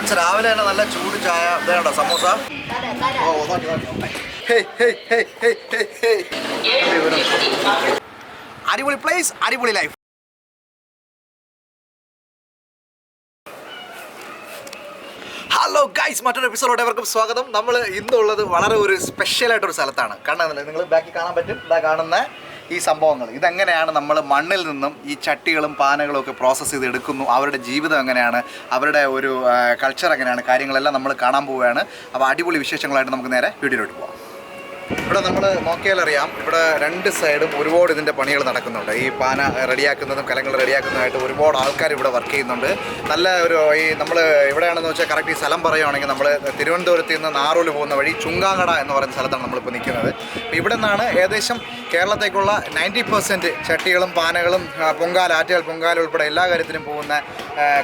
Friends രാവിലെ തന്നെ നല്ല ചൂട് ചായ ഇതാണോ സമോസ. അടിപൊളി പ്ലേസ്, അടിപൊളി ലൈഫ്. ഹലോ ഗൈസ്, മറ്റൊരു എപ്പിസോഡോടെ അവർക്കും സ്വാഗതം. നമ്മൾ ഇന്നുള്ളത് വളരെ ഒരു സ്പെഷ്യലായിട്ടൊരു സ്ഥലത്താണ്. കാണുന്നില്ല, നിങ്ങൾ ബാക്കി കാണാൻ പറ്റും. ഇതാ കാണുന്ന ഈ സംഭവങ്ങൾ, ഇതെങ്ങനെയാണ് നമ്മൾ മണ്ണിൽ നിന്നും ഈ ചട്ടികളും പാനകളും ഒക്കെ പ്രോസസ്സ് ചെയ്ത് എടുക്കുന്നു, അവരുടെ ജീവിതം എങ്ങനെയാണ്, അവരുടെ ഒരു കൾച്ചർ എങ്ങനെയാണ്, കാര്യങ്ങളെല്ലാം നമ്മൾ കാണാൻ പോവുകയാണ്. അപ്പോൾ അടിപൊളി വിശേഷങ്ങളായിട്ട് നമുക്ക് നേരെ വീഡിയോയിലോട്ട് പോകാം. ഇവിടെ നമ്മൾ നോക്കിയാൽ അറിയാം, ഇവിടെ രണ്ട് സൈഡും ഒരുപാട് ഇതിൻ്റെ പണികൾ നടക്കുന്നുണ്ട്. ഈ പാന റെഡിയാക്കുന്നതും കലങ്ങൾ റെഡിയാക്കുന്നതായിട്ട് ഒരുപാട് ആൾക്കാർ ഇവിടെ വർക്ക് ചെയ്യുന്നുണ്ട്. നല്ല ഒരു ഈ നമ്മൾ എവിടെയാണെന്ന് വെച്ചാൽ കറക്റ്റ് ഈ സ്ഥലം പറയുകയാണെങ്കിൽ നമ്മൾ തിരുവനന്തപുരത്ത് നിന്ന് നാറൂല് പോകുന്ന വഴി ചുങ്കാങ്ങട എന്ന് പറയുന്ന സ്ഥലത്താണ് നമ്മളിപ്പോൾ നിൽക്കുന്നത്. ഇവിടെ നിന്നാണ് ഏകദേശം കേരളത്തേക്കുള്ള 90% ചട്ടികളും പാനകളും ആറ്റുകാൽ പൊങ്കാല ഉൾപ്പെടെ എല്ലാ കാര്യത്തിനും പോകുന്ന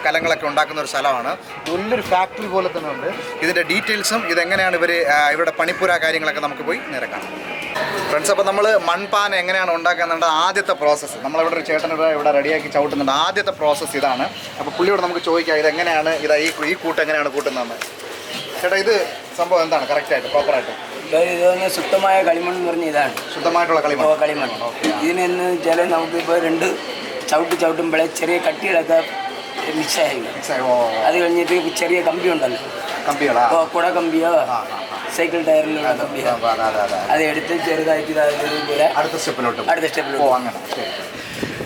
കലങ്ങളൊക്കെ ഉണ്ടാക്കുന്ന ഒരു സ്ഥലമാണ്. വലിയൊരു ഫാക്ടറി പോലെ തന്നെ ഉണ്ട്. ഇതിൻ്റെ ഡീറ്റെയിൽസും ഇതെങ്ങനെയാണ് ഇവരുടെ പണിപ്പുര കാര്യങ്ങളൊക്കെ നമുക്ക് പോയി നേരെ കാണാം. ഫ്രണ്ട്സ്, അപ്പോൾ നമ്മൾ മൺപാന എങ്ങനെയാണ് ഉണ്ടാക്കുന്നുണ്ട് ആദ്യത്തെ പ്രോസസ്സ് നമ്മളിവിടെ ഒരു ചേട്ടനിവിടെ ഇവിടെ റെഡിയാക്കി ചവിട്ടുന്നുണ്ട്. ആദ്യത്തെ പ്രോസസ്സ് ഇതാണ്. അപ്പോൾ പുള്ളിയോട് നമുക്ക് ചോദിക്കാം ഇതെങ്ങനെയാണ് ഈ കൂട്ട് എങ്ങനെയാണ് കൂട്ടുന്നതെന്ന്. ചേട്ടാ, ഇത് സംഭവം എന്താണ് കറക്റ്റായിട്ട് പ്രോപ്പറായിട്ട്? ഇത് ശുദ്ധമായ കളിമൺ എന്ന് പറഞ്ഞ ഇതാണ് ശുദ്ധമായിട്ടുള്ള കളിമൺ. ഇതിനെന്ന് വെച്ചാൽ നമുക്കിപ്പോൾ രണ്ട് ചവിട്ടുമ്പോഴേ ചെറിയ കട്ടികളൊക്കെ മിക്സായി. അത് കഴിഞ്ഞിട്ട് ചെറിയ കമ്പി ഉണ്ടല്ലോ, കമ്പികളോ കുട കമ്പിയോ സൈക്കിൾ ടയറിലുള്ള കമ്പിയോ, അത് എടുത്ത് ചെറുതായിട്ട് ഇതുപോലെ അടുത്ത സ്റ്റെപ്പിലോട്ട് അങ്ങനെ.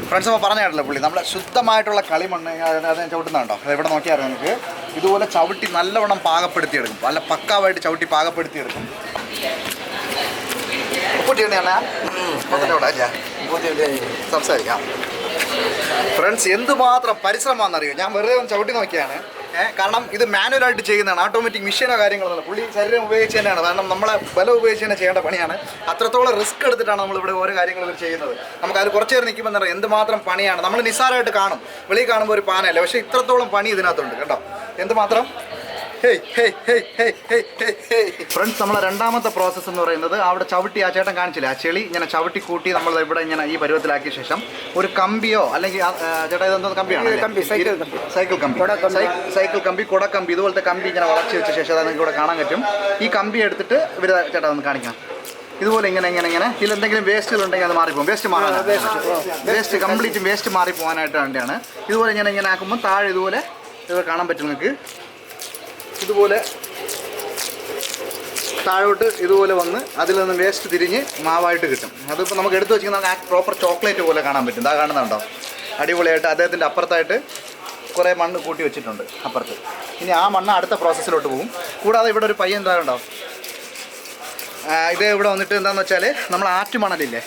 ഫ്രണ്ട്സ്, അപ്പോൾ പറഞ്ഞ കേട്ടല്ലോ പുള്ളി നമ്മുടെ ശുദ്ധമായിട്ടുള്ള കളിമണ്ണ് അത് ചവിട്ടുന്നുണ്ടോ? അത് ഇവിടെ നോക്കിയാൽ നമുക്ക് ഇതുപോലെ ചവിട്ടി നല്ലവണ്ണം പാകപ്പെടുത്തിയെടുക്കും. നല്ല പക്കാവായിട്ട് ചവിട്ടി പാകപ്പെടുത്തിയെടുക്കും. സംസാരിക്കാം. ഫ്രണ്ട്സ്, എന്തുമാത്രം പരിശ്രമമാണെന്നറിയോ? ഞാൻ വെറുതെ ഒന്ന് ചവിട്ടി നോക്കിയാണ്. കാരണം ഇത് മാനുവലായിട്ട് ചെയ്യുന്നതാണ്, ഓട്ടോമാറ്റിക് മെഷീനോ കാര്യങ്ങളൊന്നുമില്ല. പുള്ളി ശരീരം ഉപയോഗിച്ച് തന്നെയാണ്, കാരണം നമ്മളെ ബലം ഉപയോഗിച്ച് തന്നെ ചെയ്യേണ്ട പണിയാണ്. അത്രത്തോളം റിസ്ക് എടുത്തിട്ടാണ് നമ്മളിവിടെ ഓരോ കാര്യങ്ങൾ ഇവർ ചെയ്യുന്നത്. നമുക്ക് അതിൽ കുറച്ച് നേരം നിൽക്കുമ്പോൾ എന്താ പറയുക, എന്തുമാത്രം പണിയാണ്. നമ്മൾ നിസ്സാരമായിട്ട് കാണും, വെളിയിൽ കാണുമ്പോൾ ഒരു പാനയല്ല, പക്ഷേ ഇത്രത്തോളം പണി ഇതിനകത്തുണ്ട് കേട്ടോ. എന്തുമാത്രം. ഫ്രണ്ട്സ്, നമ്മളെ രണ്ടാമത്തെ പ്രോസസ്സ് എന്ന് പറയുന്നത് അവിടെ ചവിട്ടി ആ ചേട്ടൻ കാണിച്ചില്ല, ആ ചെളി ഇങ്ങനെ ചവിട്ടി കൂട്ടി നമ്മൾ ഇവിടെ ഇങ്ങനെ ഈ പരുവത്തിലാക്കിയ ശേഷം ഒരു കമ്പിയോ അല്ലെങ്കിൽ ചേട്ടാ ഇതെന്തോ കമ്പിയാണ്, സൈക്കിൾ കമ്പി കുടക്കമ്പി ഇതുപോലത്തെ കമ്പി ഇങ്ങനെ വളർച്ച വെച്ച ശേഷം അത് നിങ്ങൾക്ക് ഇവിടെ കാണാൻ പറ്റും. ഈ കമ്പി എടുത്തിട്ട് ഇവർ ചേട്ടാ ഒന്ന് കാണിക്കാം. ഇതുപോലെ ഇങ്ങനെ ഇതിലെന്തെങ്കിലും വേസ്റ്റുകളുണ്ടെങ്കിൽ അത് മാറിപ്പോകും. വേസ്റ്റ് കംപ്ലീറ്റ് വേസ്റ്റ് മാറിപ്പോകാനായിട്ട് വേണ്ടിയാണ്. ഇതുപോലെ ഇങ്ങനെ ആക്കുമ്പോൾ താഴെ ഇതുപോലെ കാണാൻ പറ്റും നിങ്ങൾക്ക്. ഇതുപോലെ താഴോട്ട് ഇതുപോലെ വന്ന് അതിൽ നിന്ന് വേസ്റ്റ് തിരിഞ്ഞ് മാവായിട്ട് കിട്ടും. അതിപ്പോൾ നമുക്ക് എടുത്ത് വെച്ചിരിക്കുന്ന നമുക്ക് പ്രോപ്പർ ചോക്ലേറ്റ് പോലെ കാണാൻ പറ്റും. ഇതാ കാണുന്നുണ്ടോ? അടിപൊളിയായിട്ട് അദ്ദേഹത്തിൻ്റെ അപ്പുറത്തായിട്ട് കുറേ മണ്ണ് കൂട്ടി വെച്ചിട്ടുണ്ട് അപ്പുറത്ത്. ഇനി ആ മണ്ണ് അടുത്ത പ്രോസസ്സിലോട്ട് പോകും. കൂടാതെ ഇവിടെ ഒരു പയ്യൻ എന്താ ഇത് ഇവിടെ വന്നിട്ട് എന്താണെന്ന് വെച്ചാൽ നമ്മൾ ആറ്റുമണലില്ലേ,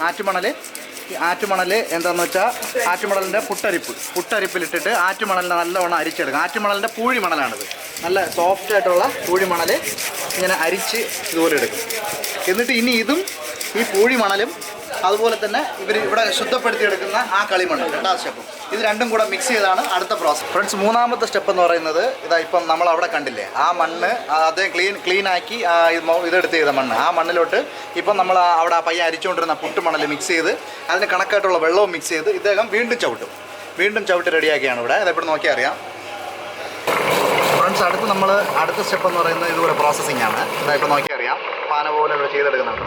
ആറ്റുമണൽ എന്താണെന്ന് വെച്ചാൽ ആറ്റുമണലിൻ്റെ പുട്ടരിപ്പിലിട്ടിട്ട് ആറ്റുമണലിനെ നല്ലവണ്ണം അരിച്ചെടുക്കും. ആറ്റുമണലിൻ്റെ പൂഴിമണലാണിത്. നല്ല സോഫ്റ്റ് ആയിട്ടുള്ള പൂഴിമണൽ ഇങ്ങനെ അരിച്ച് ഇതുപോലെ എടുക്കും. എന്നിട്ട് ഇനി ഇതും ഈ പൂഴിമണലും അതുപോലെ തന്നെ ഇവിടെ ശുദ്ധപ്പെടുത്തിയെടുക്കുന്ന ആ കളിമണ്ണ് രണ്ടാമത്തെ സ്റ്റെപ്പും ഇത് രണ്ടും കൂടെ മിക്സ് ചെയ്താണ് അടുത്ത പ്രോസസ്. ഫ്രണ്ട്സ്, മൂന്നാമത്തെ സ്റ്റെപ്പ് എന്ന് പറയുന്നത് ഇതാ ഇപ്പം നമ്മൾ അവിടെ കണ്ടില്ലേ, ആ മണ്ണ് അതേ ക്ലീനാക്കി ഇതെടുത്ത് ചെയ്ത മണ്ണ്, ആ മണ്ണിലോട്ട് ഇപ്പം നമ്മൾ അവിടെ ആ പയ്യൻ അരിച്ചുകൊണ്ടിരുന്ന പുട്ടുമണൽ മിക്സ് ചെയ്ത് അതിന് കണക്കായിട്ടുള്ള വെള്ളവും മിക്സ് ചെയ്ത് ഇദ്ദേഹം വീണ്ടും ചവിട്ടി റെഡിയാക്കിയാണ് ഇവിടെ. അതെപ്പോഴും നോക്കിയാൽ അറിയാം. ഫ്രണ്ട്സ്, അടുത്ത സ്റ്റെപ്പ് എന്ന് പറയുന്നത് ഇതുപോലെ പ്രോസസ്സിംഗ് ആണ്. ഇതായിപ്പോൾ നോക്കിയാൽ അറിയാം, പാന പോലെ ഇവിടെ ചെയ്തെടുക്കുന്നുണ്ട്.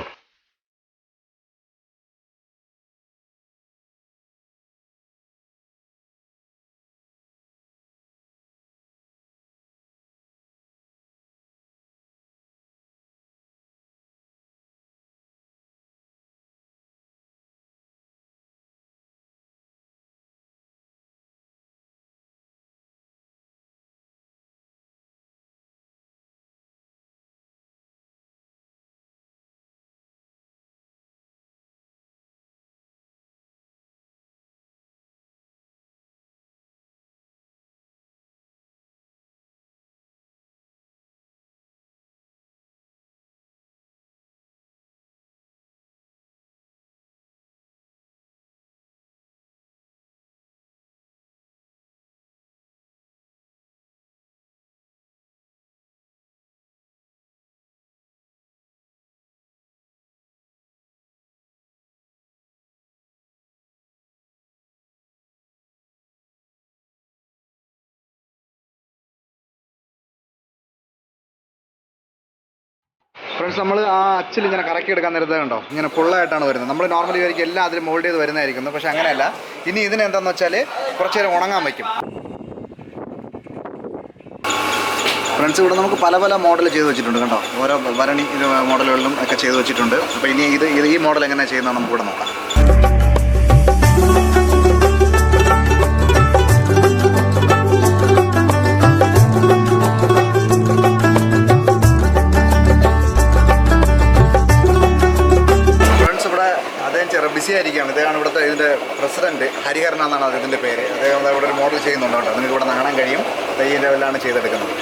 ഫ്രണ്ട്സ് നമ്മൾ ആ അച്ചിൽ ഇങ്ങനെ കറക്കി എടുക്കാൻ നേരത്തെ കണ്ടോ ഇങ്ങനെ ഫുള്ളായിട്ടാണ് വരുന്നത്. നമ്മൾ നോർമലി വിചാരിക്കും എല്ലാം അതിൽ മോൾഡ് ചെയ്ത് വരുന്നതായിരിക്കുന്നു, പക്ഷേ അങ്ങനെയല്ല. ഇനി ഇതിനെന്താണെന്ന് വെച്ചാൽ കുറച്ച് നേരം ഉണങ്ങാൻ വയ്ക്കും. ഫ്രണ്ട്സ് ഇവിടെ നമുക്ക് പല പല മോഡൽ ചെയ്ത് വെച്ചിട്ടുണ്ട് കണ്ടോ, ഓരോ ഭരണി മോഡലുകളിലും ഒക്കെ ചെയ്ത് വെച്ചിട്ടുണ്ട്. അപ്പോൾ ഇനി ഈ മോഡൽ എങ്ങനെയാണ് ചെയ്യുന്നത് നമുക്കിവിടെ നോക്കാം. ബിസി ആയിരിക്കുകയാണ്. ഇദ്ദേഹമാണ് ഇവിടുത്തെ ഇതിൻ്റെ പ്രസിഡന്റ്, ഹരിഹരൻ എന്നാണ് അതിൻ്റെ പേര്. അദ്ദേഹം ഇവിടെ ഒരു മോഡൽ ചെയ്യുന്നുണ്ട് കേട്ടോ, നിങ്ങൾക്ക് ഇവിടെ കാണാൻ കഴിയും. ഈ ലെവലിലാണ് ചെയ്തെടുക്കുന്നത്.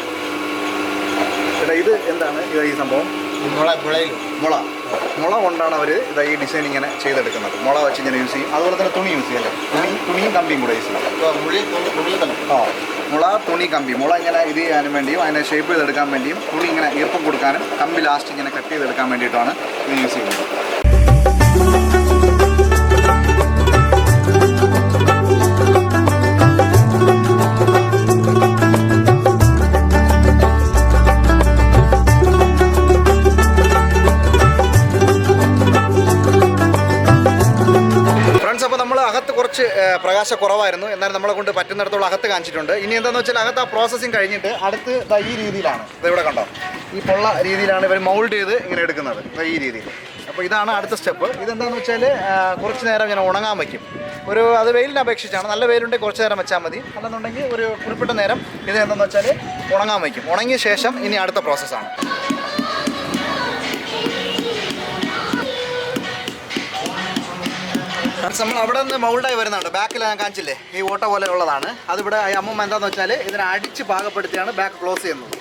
ചേട്ടാ ഇത് എന്താണ് ഈ സംഭവം? മുള കൊണ്ടാണ് അവർ ഈ ഡിസൈൻ ഇങ്ങനെ ചെയ്തെടുക്കുന്നത്. മുള വെച്ച് ഇങ്ങനെ യൂസ് ചെയ്യും. അതുപോലെ തന്നെ തുണി യൂസ് ചെയ്യല്ലേ, തുണിയും കമ്പിയും കൂടെ യൂസ് ചെയ്യും. മുള, തുണി, കമ്പി. മുള ഇങ്ങനെ ഇത് ചെയ്യാനും വേണ്ടിയും അതിനെ ഷേപ്പ് ചെയ്തെടുക്കാൻ വേണ്ടിയും തുണി ഇങ്ങനെ ഈർപ്പം കൊടുക്കാനും കമ്പി ലാസ്റ്റ് ഇങ്ങനെ കട്ട് ചെയ്തെടുക്കാൻ വേണ്ടിയിട്ടാണ് ഇത് യൂസ് ചെയ്യുന്നത്. കുറച്ച് പ്രകാശക്കുറവായിരുന്നു, എന്നാലും നമ്മളെ കൊണ്ട് പറ്റുന്നിടത്തോളം അകത്ത് കാണിച്ചിട്ടുണ്ട്. ഇനി എന്താണെന്ന് വെച്ചാൽ അകത്ത് ആ പ്രോസസ്സിങ് കഴിഞ്ഞിട്ട് അടുത്ത് ഈ രീതിയിലാണ്, ഇവിടെ കണ്ടോ ഈ പൊള്ള രീതിയിലാണ് ഇവർ മൗൾഡ് ചെയ്ത് ഇങ്ങനെ എടുക്കുന്നത്, ഈ രീതിയിൽ. അപ്പോൾ ഇതാണ് അടുത്ത സ്റ്റെപ്പ്. ഇതെന്താണെന്ന് വെച്ചാൽ കുറച്ച് നേരം ഇങ്ങനെ ഉണങ്ങാൻ വയ്ക്കും. അത് വെയിലിനെ അപേക്ഷിച്ചാണ്. നല്ല വെയിലുണ്ടെങ്കിൽ കുറച്ച് നേരം വെച്ചാൽ മതി, അല്ലെന്നുണ്ടെങ്കിൽ ഒരു കുറിപ്പിട്ട നേരം ഇത് എന്താണെന്ന് വെച്ചാൽ ഉണങ്ങാൻ വയ്ക്കും. ഉണങ്ങിയ ശേഷം ഇനി അടുത്ത പ്രോസസ്സാണ്. നമ്മൾ അവിടെ നിന്ന് മൗൾഡായി വരുന്നുണ്ട്. ബാക്കിൽ ഞാൻ കാണിച്ചില്ലേ ഈ ഓട്ട പോലെ ഉള്ളതാണ്. അതിവിടെ അമ്മമ്മ എന്താണെന്ന് വെച്ചാൽ ഇതിനെ അടിച്ച് പാകപ്പെടുത്തിയാണ് ബാക്ക് ക്ലോസ് ചെയ്യുന്നത്.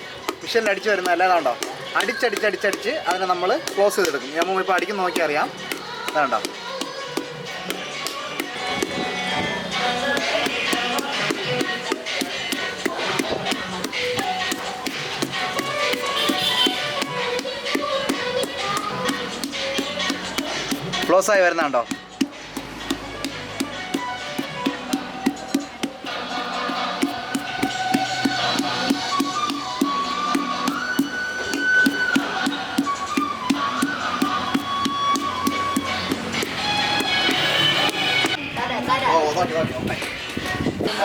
മിഷനിൽ അടിച്ച് വരുന്നത് അല്ലാതാണ്ടോ, അടിച്ചടിച്ചടിച്ചടിച്ച് അതിനെ നമ്മൾ ക്ലോസ് ചെയ്തെടുക്കും. ഈ അമ്മമ്മ ഇപ്പോൾ അടിക്കുന്ന നോക്കി അറിയാം. അതാണ്ടോ ക്ലോസ് ആയി വരുന്നുണ്ടോ.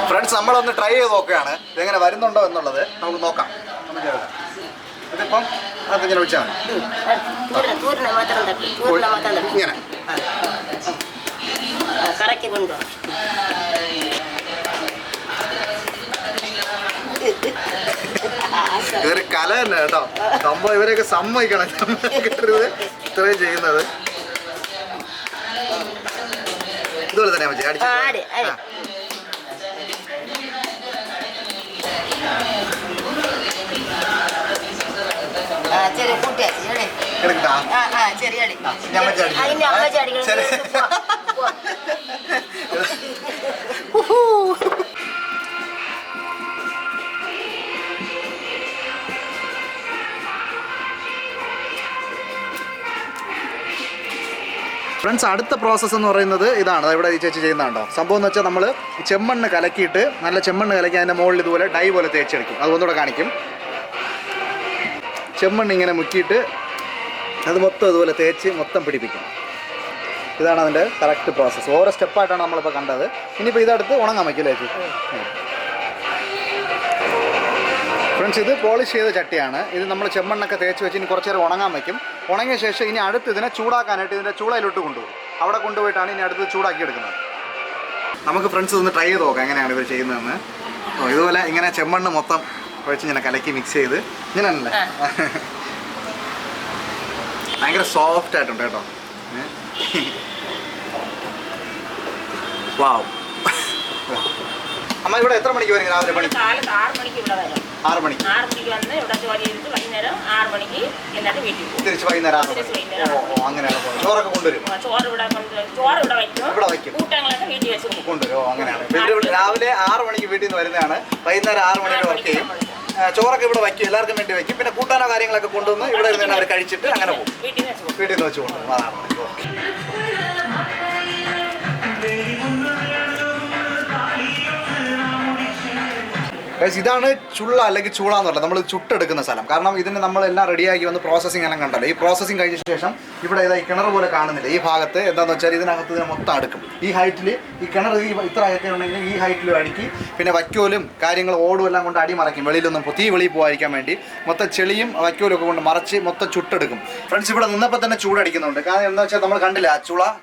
ഫ്രണ്ട്സ് നമ്മളൊന്ന് ട്രൈ ചെയ്ത് നോക്കുകയാണ് ഇതെങ്ങനെ വരുന്നുണ്ടോ എന്നുള്ളത്. നമുക്ക് നോക്കാം. ഇതിപ്പം അതിങ്ങനെ വെച്ചാൽ ഇങ്ങനെ ഇതൊരു കല തന്നെ കേട്ടോ. സംഭവം ഇവരെയൊക്കെ സമ്മതിക്കണം ഇത്രയും ചെയ്യുന്നത്. ഇതുപോലെ തന്നെ അടിച്ചു എടുക്കട്ടാ. ഫ്രണ്ട്സ് അടുത്ത പ്രോസസ്സ് എന്ന് പറയുന്നത് ഇതാണ്. ഇവിടെ ഈ ചേച്ചി ചെയ്യുന്നതാണ്ടോ. സംഭവം എന്ന് വെച്ചാൽ നമ്മൾ ചെമ്മണ്ണ് കലക്കിയിട്ട് നല്ല ചെമ്മണ്ണ് കലക്കി അതിൻ്റെ മുകളിൽ ഇതുപോലെ ഡൈ പോലെ തേച്ചെടുക്കും. അതുകൊണ്ടുകൂടെ കാണിക്കും. ചെമ്മണ്ണ് ഇങ്ങനെ മുക്കിയിട്ട് അത് മൊത്തം ഇതുപോലെ തേച്ച് മൊത്തം പിടിപ്പിക്കും. ഇതാണ് അതിൻ്റെ കറക്റ്റ് പ്രോസസ്സ്. ഓരോ സ്റ്റെപ്പായിട്ടാണ് നമ്മളിപ്പോൾ കണ്ടത്. ഇനിയിപ്പോൾ ഇതെടുത്ത് ഉണങ്ങാൻ വയ്ക്കില്ലേ ചേച്ചി. ഫ്രണ്ട്സ് ഇത് പോളിഷ് ചെയ്ത ചട്ടിയാണ്. ഇത് നമ്മൾ ചെമ്മണ്ണൊക്കെ തേച്ച് വെച്ച് ഇനി കുറച്ച് നേരം ഉണങ്ങാൻ വയ്ക്കും. ഉണങ്ങിയ ശേഷം ഇനി അടുത്ത് ഇതിനെ ചൂടാക്കാനായിട്ട് ഇതിൻ്റെ ചൂളയിലോട്ട് കൊണ്ടുപോകും. അവിടെ കൊണ്ടുപോയിട്ടാണ് ഇനി അടുത്ത് ചൂടാക്കി എടുക്കുന്നത്. നമുക്ക് ഫ്രണ്ട്സ് ഒന്ന് ട്രൈ ചെയ്ത് നോക്കാം എങ്ങനെയാണ് ഇവർ ചെയ്യുന്നതെന്ന്. ഇതുപോലെ ഇങ്ങനെ ചെമ്മണ്ണ് മൊത്തം കുഴച്ച് ഇങ്ങനെ കലക്കി മിക്സ് ചെയ്ത് ഇങ്ങനെയാണല്ലേ. ഭയങ്കര സോഫ്റ്റ് ആയിട്ടുണ്ട് കേട്ടോ. വാവ്. അമ്മ ഇവിടെ എത്ര മണിക്ക് വരും രാവിലെ പണി? 6 മണിക്ക് ഇവിടെ വരും. 6 മണിക്ക് വന്ന് ഇവിടെ ജോലി ചെയ്തിട്ട് വൈകുന്നേരം 6 മണിക്ക് എന്നിട്ട് വീട്ടിൽ പോകും. തിരിച്ച് വൈകുന്നേരം 6 മണി. അങ്ങനെയാണ്. ചോറൊക്കെ കൊണ്ടുവരും. ചോറ് ഇവിടെ വയ്ക്കും. കൂട്ടങ്ങളൊക്കെ വീട്ടിൽ വെച്ച് കൊണ്ടുവരും. അങ്ങനെയാണ്. രാവിലെ 6 മണിക്ക് വീട്ടിൽ നിന്ന് വരുന്നതാണ്. വൈകുന്നേരം 6 മണിക്ക് വർക്ക് ചെയ്യും. ചോറൊക്കെ ഇവിടെ വയ്ക്കും, എല്ലാവർക്കും വേണ്ടി വയ്ക്കും. പിന്നെ കൂട്ടാനോ കാര്യങ്ങളൊക്കെ കൊണ്ടുവന്ന് ഇവിടെ ഇരുന്ന് അവർ കഴിച്ചിട്ട് അങ്ങനെ പോകും. വീട്ടിൽ നിന്ന് വെച്ച് കൊണ്ടുപോകും. അതാണ്. ഓക്കെ. ഇതാണ് ചുള്ള അല്ലെങ്കിൽ ചൂള എന്ന് പറയുന്നത്, നമ്മൾ ചുട്ടെടുക്കുന്ന സ്ഥലം. കാരണം ഇതിന് നമ്മളെല്ലാം റെഡിയാക്കി വന്ന് പ്രോസസ്സിംഗ് എല്ലാം കണ്ടല്ലോ. ഈ പ്രോസസ്സിംഗ് കഴിഞ്ഞ ശേഷം ഇവിടെ ഈ കിണർ പോലെ കാണുന്നില്ല, ഈ ഭാഗത്ത് എന്താണെന്ന് വെച്ചാൽ ഇതിനകത്ത് ഇതിനെ മൊത്തം അടുക്കും. ഈ ഹൈറ്റിൽ ഈ കിണർ ഇത്ര ഹൈറ്റ് ഉണ്ടെങ്കിൽ ഈ ഹൈറ്റിൽ അടുക്കി പിന്നെ വൈക്കോലും കാര്യങ്ങൾ ഓടും എല്ലാം കൊണ്ട് അടിമറയ്ക്കും. വെളിയിലൊന്നും തീ വെളിയിൽ പോകാതിരിക്കാൻ വേണ്ടി മൊത്തം ചെളിയും വൈക്കോലും ഒക്കെ കൊണ്ട് മറച്ച് മൊത്തം ചുട്ടെടുക്കും. ഫ്രണ്ട്സ്, ഇവിടെ നിന്നപ്പോൾ തന്നെ ചൂടടിക്കുന്നുണ്ട്. കാരണം എന്താ വെച്ചാൽ നമ്മൾ കണ്ടില്ല, ആ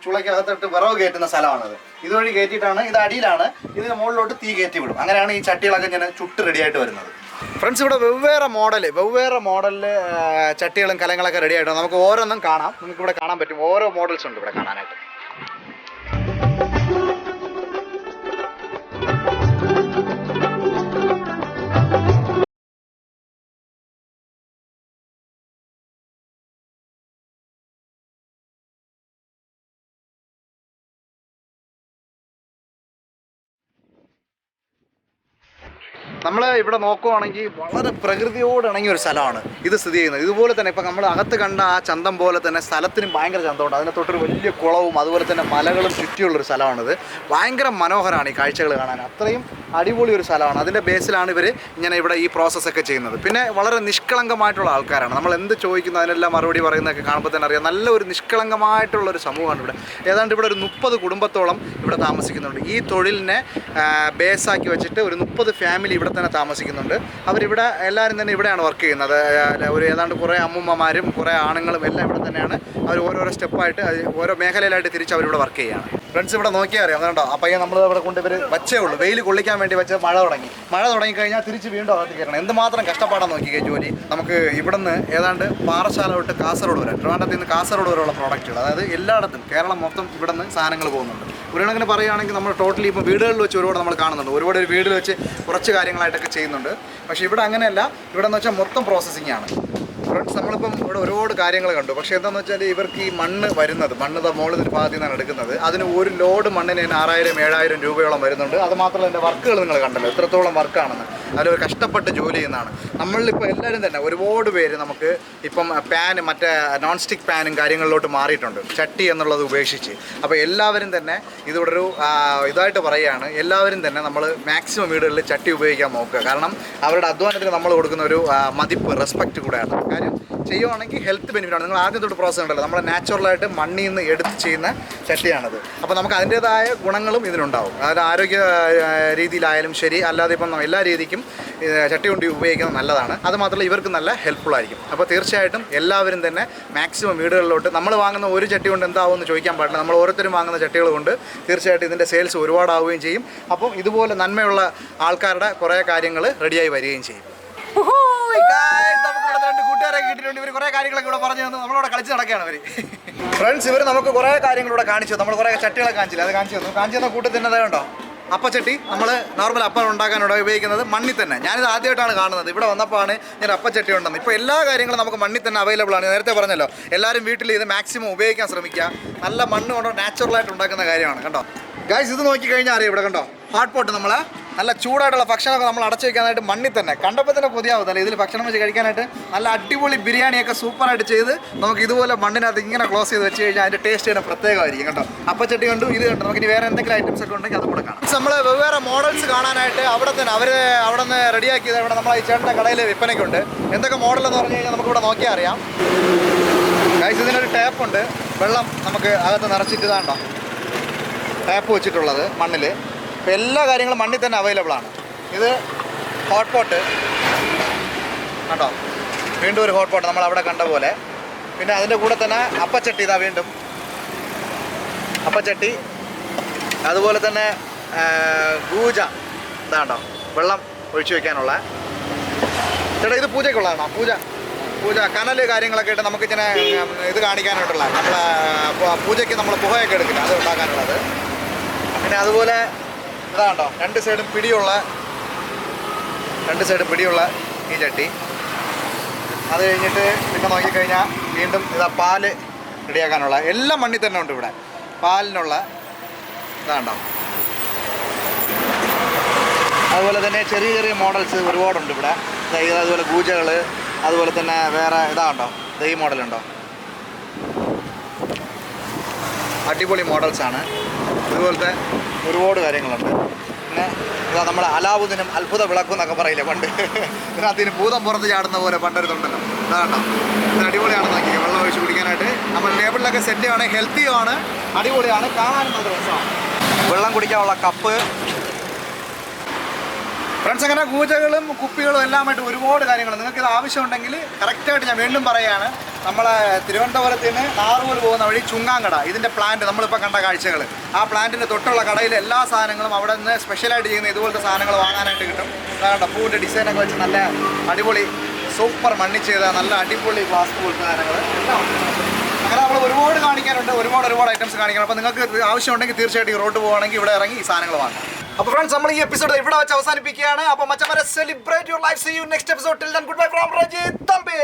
ചുളയ്ക്കകത്തിട്ട് വിറവ് കയറ്റുന്ന സ്ഥലമാണത്. ഇതുവഴി കയറ്റിയിട്ടാണ്, ഇത് അടിയിലാണ്, ഇതിന് മുകളിലോട്ട് തീ കയറ്റി വിടും. അങ്ങനെയാണ് ഈ ചട്ടികളൊക്കെ ഇങ്ങനെ ചുട്ട് റെഡിയായിട്ട് വരുന്നത്. ഫ്രണ്ട്സ്, ഇവിടെ വെവ്വേറെ മോഡലിൽ ചട്ടികളും കലങ്ങളൊക്കെ റെഡി ആയിട്ടോ. നമുക്ക് ഓരോന്നും കാണാം, നിങ്ങൾക്ക് ഇവിടെ കാണാൻ പറ്റും. ഓരോ മോഡൽസ് ഉണ്ട് ഇവിടെ കാണാനായിട്ട്. നമ്മൾ ഇവിടെ നോക്കുവാണെങ്കിൽ വളരെ പ്രകൃതിയോട് ഇണങ്ങിയ ഒരു സ്ഥലമാണ് ഇത് സ്ഥിതി ചെയ്യുന്നത്. ഇതുപോലെ തന്നെ ഇപ്പം നമ്മൾ അകത്ത് കണ്ട ആ ചന്തം പോലെ തന്നെ സ്ഥലത്തിനും ഭയങ്കര ചന്തമുണ്ട്. അതിനകത്തൊട്ടൊരു വലിയ കുളവും അതുപോലെ തന്നെ മലകളും ചുറ്റിയുള്ളൊരു സ്ഥലമാണിത്. ഭയങ്കര മനോഹരമാണ് ഈ കാഴ്ചകൾ കാണാൻ. അത്രയും അടിപൊളി ഒരു സ്ഥലമാണ്. അതിൻ്റെ ബേസിലാണ് ഇവർ ഇങ്ങനെ ഇവിടെ ഈ പ്രോസസ്സൊക്കെ ചെയ്യുന്നത്. പിന്നെ വളരെ നിഷ്കളങ്കമായിട്ടുള്ള ആൾക്കാരാണ്. നമ്മൾ എന്ത് ചോദിക്കുന്നു അതിനെല്ലാം മറുപടി പറയുന്നതൊക്കെ കാണുമ്പോൾ തന്നെ അറിയാം. നല്ല ഒരു നിഷ്കളങ്കമായിട്ടുള്ളൊരു സമൂഹമാണ് ഇവിടെ. ഏതാണ്ട് ഇവിടെ ഒരു 30 കുടുംബത്തോളം ഇവിടെ താമസിക്കുന്നുണ്ട്. ഈ തൊഴിലിനെ ബേസാക്കി വെച്ചിട്ട് ഒരു 30 ഫാമിലി ഇവിടെ തന്നെ താമസിക്കുന്നുണ്ട്. അവരിവിടെ എല്ലാവരും തന്നെ ഇവിടെയാണ് വർക്ക് ചെയ്യുന്നത്. ഒരു ഏതാണ്ട് കുറേ അമ്മൂമ്മമാരും കുറേ ആണുങ്ങളും എല്ലാം ഇവിടെ തന്നെയാണ്. അവർ ഓരോരോ സ്റ്റെപ്പായിട്ട് ഓരോ മേഖലയിലായിട്ട് തിരിച്ച് അവരിവിടെ വർക്ക് ചെയ്യുകയാണ്. ഫ്രണ്ട്സ്, ഇവിടെ നോക്കിയാൽ അറിയാം. അതുകൊണ്ടോ ആ പയ്യൻ നമ്മൾ ഇവിടെ കൊണ്ട് ഇവർ വച്ചേ ഉള്ളൂ. വെയിൽ കൊള്ളിക്കാൻ വേണ്ടി വെച്ച് മഴ തുടങ്ങിക്കഴിഞ്ഞാൽ തിരിച്ച് വീണ്ടും അകത്ത് കയറണം. എന്തുമാത്രം കഷ്ടപ്പാടാണ് നോക്കിക്കുക ജോലി. നമുക്ക് ഇവിടുന്ന് ഏതാണ്ട് പാറശാല തൊട്ട് കാസർഗോഡ് വരെ, ട്രിവാൻഡ്രത്തിൽ നിന്ന് കാസർഗോഡ് വരെയുള്ള പ്രോഡക്റ്റുകൾ, അതായത് എല്ലായിടത്തും കേരളം മൊത്തം ഇവിടുന്ന് സാധനങ്ങൾ പോകുന്നുണ്ട്. ഒരു കണക്കിന് പറയുകയാണെങ്കിൽ നമ്മൾ ടോട്ടലി ഇപ്പോൾ വീടുകളിൽ വെച്ച് ഒരുപാട് നമ്മൾ കാണുന്നുണ്ട്. ഒരുപാട് ഒരു വീട്ടിൽ വെച്ച് കുറച്ച് കാര്യങ്ങളായിട്ടൊക്കെ ചെയ്യുന്നുണ്ട്. പക്ഷേ ഇവിടെ അങ്ങനെയല്ല. ഇവിടെ എന്ന് വെച്ചാൽ മൊത്തം പ്രോസസ്സിംഗ് ആണ്. ഫ്രണ്ട്സ്, നമ്മളിപ്പം ഇവിടെ ഒരുപാട് കാര്യങ്ങൾ കണ്ടു. പക്ഷേ എന്താണെന്ന് വെച്ചാൽ ഇവർക്ക് ഈ മണ്ണ് മുകളിൽ ഭാഗത്തു നിന്നാണ് എടുക്കുന്നത്. അതിന് ഒരു ലോഡ് മണ്ണിന് 6000-7000 രൂപയോളം വരുന്നുണ്ട്. അത് മാത്രമല്ല എൻ്റെ വർക്കുകൾ നിങ്ങൾ കണ്ടല്ലോ എത്രത്തോളം വർക്കാണെന്ന്. അതിലൊരു കഷ്ടപ്പെട്ട് ജോലി ചെയ്യുന്നതാണ്. നമ്മളിപ്പോൾ എല്ലാവരും തന്നെ ഒരുപാട് പേര് നമുക്ക് ഇപ്പം മറ്റേ നോൺ സ്റ്റിക്ക് പാനും കാര്യങ്ങളിലോട്ട് മാറിയിട്ടുണ്ട്, ചട്ടി എന്നുള്ളത് ഉപേക്ഷിച്ച്. അപ്പോൾ എല്ലാവരും തന്നെ ഇതിവിടെ ഒരു ഇതായിട്ട് പറയുകയാണ്, എല്ലാവരും തന്നെ നമ്മൾ മാക്സിമം വീടുകളിൽ ചട്ടി ഉപയോഗിക്കാൻ നോക്കുക. കാരണം അവരുടെ അധ്വാനത്തിന് നമ്മൾ കൊടുക്കുന്ന ഒരു മതിപ്പ്, റെസ്പെക്റ്റ് കൂടെയാണ്. കാര്യം ചെയ്യുവാണെങ്കിൽ ഹെൽത്ത് ബെനിഫിറ്റാണ്. നിങ്ങൾ ആദ്യം തൊട്ട് പ്രോസസ് ഉണ്ടല്ലോ, നമ്മൾ നാച്ചുറലായിട്ട് മണ്ണിൽ നിന്ന് എടുത്ത് ചെയ്യുന്ന ചട്ടിയാണത്. അപ്പോൾ നമുക്ക് അതിൻ്റേതായ ഗുണങ്ങളും ഇതിനുണ്ടാവും. അതായത് ആരോഗ്യ രീതിയിലായാലും ശരി, അല്ലാതെ ഇപ്പം എല്ലാ രീതിക്കും ചട്ടി കൊണ്ട് ഉപയോഗിക്കുന്നത് നല്ലതാണ്. അതുമാത്രമല്ല ഇവർക്ക് നല്ല ഹെൽപ്ഫുൾ ആയിരിക്കും. അപ്പോൾ തീർച്ചയായിട്ടും എല്ലാവരും തന്നെ മാക്സിമം വീടുകളിലോട്ട് നമ്മൾ വാങ്ങുന്ന ഒരു ചട്ടി കൊണ്ട് എന്താവുമെന്ന് ചോദിക്കാൻ പാടില്ല. നമ്മൾ ഓരോരുത്തരും വാങ്ങുന്ന ചട്ടികൾ കൊണ്ട് തീർച്ചയായിട്ടും ഇതിൻ്റെ സെയിൽസ് ഒരുപാടാവുകയും ചെയ്യും. അപ്പം ഇതുപോലെ നന്മയുള്ള ആൾക്കാരുടെ കുറേ കാര്യങ്ങൾ റെഡിയായി വരികയും ചെയ്യും. കൂട്ടുകാരെ കിട്ടിയിട്ടുണ്ട്. ഇവർ കുറേ കാര്യങ്ങളൊക്കെ ഇവിടെ പറഞ്ഞു തന്നു. നമ്മളിവിടെ കളിച്ച് നടക്കുകയാണ് ഇവർ. ഫ്രണ്ട്സ്, ഇവർ നമുക്ക് കുറേ കാര്യങ്ങളിവിടെ കാണിച്ചു. നമ്മൾ കുറേ ചട്ടികളെ കാണിച്ചില്ല, അത് കാണിച്ചു തന്ന കൂട്ടത്തിൽ തന്നെ ഉണ്ടോ അപ്പച്ചട്ടി. നമ്മൾ നോർമൽ അപ്പം ഉണ്ടാക്കാനുള്ള ഉപയോഗിക്കുന്നത് മണ്ണിൽ തന്നെ. ഞാനിത് ആദ്യമായിട്ടാണ് കാണുന്നത്. ഇവിടെ വന്നപ്പോഴാണ് ഞാൻ അപ്പച്ചട്ടി ഉണ്ടെന്ന്. ഇപ്പോൾ എല്ലാ കാര്യങ്ങളും നമുക്ക് മണ്ണിൽ തന്നെ അവൈലബിൾ ആണ്. നേരത്തെ പറഞ്ഞല്ലോ, എല്ലാവരും വീട്ടിൽ ഇത് മാക്സിമം ഉപയോഗിക്കാൻ ശ്രമിക്കുക. നല്ല മണ്ണ് കൊണ്ടോ നാച്ചുറലായിട്ട് ഉണ്ടാക്കുന്ന കാര്യമാണ്. കണ്ടോ ഗൈസ്, ഇത് നോക്കിക്കഴിഞ്ഞാൽ അറിയാം. ഇവിടെ കണ്ടോ ഹാട്ട് പോട്ട്, നമ്മൾ നല്ല ചൂടായിട്ടുള്ള ഭക്ഷണമൊക്കെ നമ്മൾ അടച്ചു വയ്ക്കാനായിട്ട് മണ്ണിൽ തന്നെ. കണ്ടപ്പോൾ തന്നെ കൊതിയാവുന്നല്ലേ ഇതിൽ ഭക്ഷണം വെച്ച് കഴിക്കാനായിട്ട്. നല്ല അടിപൊളി ബിരിയാണിയൊക്കെ സൂപ്പറായിട്ട് ചെയ്ത് നമുക്ക് ഇതുപോലെ മണ്ണിനകത്ത് ഇങ്ങനെ ക്ലോസ് ചെയ്ത് വെച്ച് കഴിഞ്ഞാൽ അതിൻ്റെ ടേസ്റ്റ് തന്നെ പ്രത്യേകമായിരിക്കും. കേട്ടോ, അപ്പച്ചട്ടി കണ്ടു, ഇത് കണ്ടു. നമുക്ക് ഇനി വേറെ എന്തെങ്കിലും ഐറ്റംസ് ഒക്കെ ഉണ്ടെങ്കിൽ അതുകൂടെ കാണാം. നമ്മൾ വെവ്വേറെ മോഡൽസ് കാണാനായിട്ട് അവിടെ നിന്ന് റെഡിയാക്കിയത് ഇവിടെ നമ്മൾ ഈ ചേട്ടൻ്റെ കടയിൽ വിൽപ്പനയ്ക്കുണ്ട്. എന്തൊക്കെ മോഡലെന്ന് പറഞ്ഞു കഴിഞ്ഞാൽ നമുക്കിവിടെ നോക്കിയാൽ അറിയാം. ഗൈസ്, ഇതിനൊരു ടാപ്പുണ്ട്. വെള്ളം നമുക്ക് അകത്ത് നിറച്ചിട്ട് ഇതാണ്ടോ ടാപ്പ് വെച്ചിട്ടുള്ളത് മണ്ണിൽ. ഇപ്പോൾ എല്ലാ കാര്യങ്ങളും മണ്ണിൽ തന്നെ അവൈലബിൾ ആണ്. ഇത് ഹോട്ട് പോട്ട് കണ്ടോ, വീണ്ടും ഒരു ഹോട്ട് പോട്ട് നമ്മൾ അവിടെ കണ്ട പോലെ. പിന്നെ അതിൻ്റെ കൂടെ തന്നെ അപ്പച്ചട്ടി, ഇതാ വീണ്ടും അപ്പച്ചട്ടി. അതുപോലെ തന്നെ ഗൂജ, ഇതാണ്ടോ വെള്ളം ഒഴിച്ചു വയ്ക്കാനുള്ള. ചേട്ടാ, ഇത് പൂജയ്ക്കുള്ളതാണോ? പൂജ കനൽ കാര്യങ്ങളൊക്കെ ഇട്ട് നമുക്ക് ഇങ്ങനെ ഇത് കാണിക്കാനായിട്ടുള്ള, നമ്മളെ പൂജയ്ക്ക് നമ്മൾ പുകയൊക്കെ എടുക്കില്ല, അത് ഉണ്ടാക്കാനുള്ളത്. പിന്നെ അതുപോലെ ഇതാണ്ടോ രണ്ട് സൈഡും പിടിയുള്ള ഈ ചട്ടി. അത് കഴിഞ്ഞിട്ട് പിന്നെ നോക്കിക്കഴിഞ്ഞാൽ വീണ്ടും ഇതാ പാല് റെഡിയാക്കാനുള്ള, എല്ലാം മണ്ണിൽ തന്നെ ഉണ്ട് ഇവിടെ. പാലിനുള്ള ഇതാണ്ടോ. അതുപോലെ തന്നെ ചെറിയ ചെറിയ മോഡൽസ് ഒരുപാടുണ്ട് ഇവിടെ. അതുപോലെ പൂജകൾ, അതുപോലെ തന്നെ വേറെ ഇതാണ്ടോ ഈ മോഡലുണ്ടോ, അടിപൊളി മോഡൽസാണ്. ഇതുപോലത്തെ ഒരുപാട് കാര്യങ്ങളുണ്ട്. പിന്നെ ഇതാ നമ്മുടെ അലാവുദ്ദീനും അത്ഭുത വിളക്കും എന്നൊക്കെ പറയില്ലേ പണ്ട്. ഇതിനകത്തിന് ഭൂതം പുറത്ത് ചാടുന്ന പോലെ പണ്ടൊരിതുണ്ടല്ലോ. അതാണ്ടോ, ഇത് അടിപൊളിയാണ്. നോക്കി വെള്ളം ഒഴിച്ച് കുടിക്കാനായിട്ട് നമ്മൾ ടേബിളിലൊക്കെ സെറ്റ് ആണ്, ഹെൽത്തിയാണ്, അടിപൊളിയാണ്, കാണാനും നല്ല രസമാണ്. വെള്ളം കുടിക്കാനുള്ള കപ്പ്. ഫ്രണ്ട്സ്, അങ്ങനെ പൂജകളും കുപ്പികളും എല്ലാമായിട്ട് ഒരുപാട് കാര്യങ്ങൾ. നിങ്ങൾക്ക് ഇത് ആവശ്യമുണ്ടെങ്കിൽ കറക്റ്റായിട്ട് ഞാൻ വീണ്ടും പറയുകയാണ്, നമ്മളെ തിരുവനന്തപുരത്തിന് നാറുകോൽ പോകുന്ന വഴി ചുങ്ങാങ്കട, ഇതിൻ്റെ പ്ലാന്റ് നമ്മളിപ്പോൾ കണ്ട കാഴ്ചകൾ, ആ പ്ലാന്റിൻ്റെ തൊട്ടുള്ള കടയിൽ എല്ലാ സാധനങ്ങളും അവിടെ നിന്ന് സ്പെഷ്യലായിട്ട് ചെയ്യുന്ന ഇതുപോലത്തെ സാധനങ്ങൾ വാങ്ങാനായിട്ട് കിട്ടും. അതാണ്ട് പൂവിൻ്റെ ഡിസൈനൊക്കെ വെച്ച് നല്ല അടിപൊളി സൂപ്പർ മണ്ണി ചെയ്ത നല്ല അടിപൊളി ഗ്ലാസ് പോലത്തെ സാധനങ്ങൾ എല്ലാം. അങ്ങനെ നമ്മൾ ഒരുപാട് കാണിക്കാനുണ്ട്, ഒരുപാട് ഐറ്റംസ് കാണിക്കണം. അപ്പോൾ നിങ്ങൾക്ക് ആവശ്യമുണ്ടെങ്കിൽ തീർച്ചയായിട്ടും ഈ റോഡ് പോകുകയാണെങ്കിൽ ഇവിടെ ഇറങ്ങി ഈ സാധനങ്ങൾ വാങ്ങാം. അപ്പോൾ ഫ്രണ്ട്സ്, നമ്മൾ ഈ എപ്പിസോഡ് ഇവിടെ വെച്ച് അവസാനിപ്പിക്കുകയാണ്. അപ്പോൾ മച്ചന്മാരെ, celebrate your life. See you next episode. Till then, goodbye from Rajith Thampi.